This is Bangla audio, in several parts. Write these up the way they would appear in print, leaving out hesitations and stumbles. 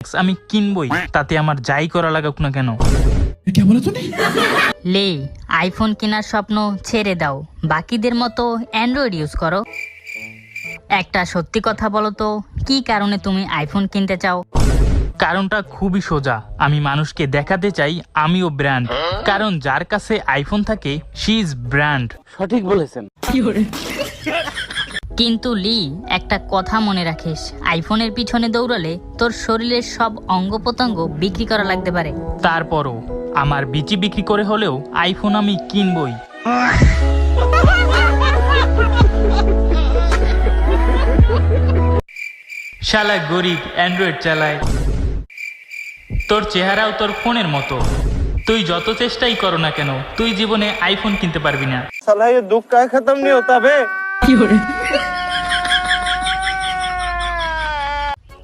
আমি কিনবই, তাতে আমার যাই করা লাগুক না কেন। লে আইফোন কেনার স্বপ্ন ছেড়ে দাও, বাকিদের মতো অ্যান্ড্রয়েড ইউজ করো। একটা সত্যি কথা বলো তো, কি কারণে তুমি আইফোন কিনতে চাও? কারণটা খুবই সোজা, আমি মানুষকে দেখাতে চাই আমিও ব্র্যান্ড। কারণ যার কাছে আইফোন থাকে শি ইজ ব্র্যান্ড। সঠিক বলেছেন। কিন্তু লি, একটা কথা মনে রাখিস, আইফোনের পিছনে দৌড়ালে তোর শরীরের সব অঙ্গ প্রত্যঙ্গ বিক্রি করা লাগতে পারে। তারপরও আমার বিচি বিক্রি করে হলেও আইফোন আমি কিনবই। শালা গরিব অ্যান্ড্রয়েড চালায়, তোর চেহারাও তোর ফোনের মতো। তুই যত চেষ্টাই করো না কেন, তুই জীবনে আইফোন কিনতে পারবি না। साला ये दुख का खत्म नहीं होता बे।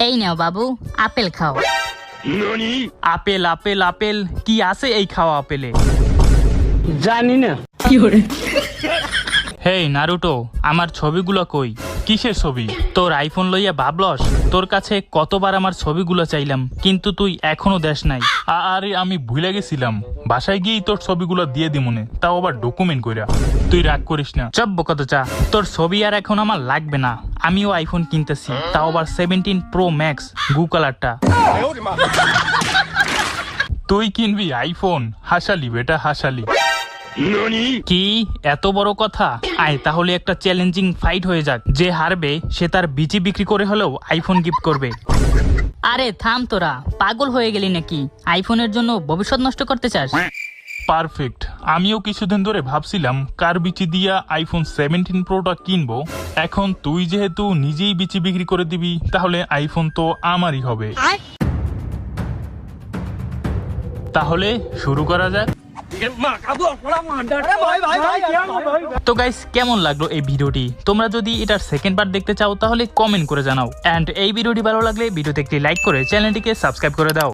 এই নাও বাবু, আপেল খাও। আপেল আপেল আপেল কি আছে এই খাওয়া আপেলে? জানি না। হেই নারুটো, আমার ছবিগুলো কই? কিসের ছবি? তোর আইফোন লইয়া ভাবলস? তোর কাছে কতবার আমার ছবিগুলো চাইলাম, কিন্তু তুই এখনো দেশ নাই। আরে আমি ভুলে গেছিলাম, বাসায় গিয়েই তোর ছবিগুলো দিয়ে দিমুনে, তাও আবার ডকুমেন্ট কইরা। তুই রাগ করিস না। চব্ব কত চা, তোর ছবি আর এখন আমার লাগবে না। আমিও আইফোন কিনতেছি, তাও আবার 17 প্রো ম্যাক্স গু কালারটা। তুই কিনবি আইফোন? হাসালি বেটা হাসালি। কি এত বড় কথা? আয় তাহলে একটা চ্যালেঞ্জিং ফাইট হয়ে যাক, যে হারবে সে তার বিচি বিক্রি করে হলেও আইফোন গিফট করবে। আরে থাম তোরা, পাগল হয়ে গেলি নাকি? আইফোনের জন্য ভবিষ্যৎ নষ্ট করতে চাস? পারফেক্ট। আমিও কিছুদিন ধরে ভাবছিলাম কার বিচি দিয়া আইফোন 17 প্রোটা কিনবো। এখন তুই যেহেতু নিজেই বিচি বিক্রি করে দিবি, তাহলে আইফোন তো আমারই হবে। তাহলে শুরু করা যাক। তো গাইস, কেমন লাগলো এই ভিডিওটি? তোমরা যদি এটার সেকেন্ড পার্ট দেখতে চাও তাহলে কমেন্ট করে জানাও। এন্ড এই ভিডিওটি ভালো লাগলে ভিডিওতে একটি লাইক করে চ্যানেলটিকে সাবস্ক্রাইব করে দাও।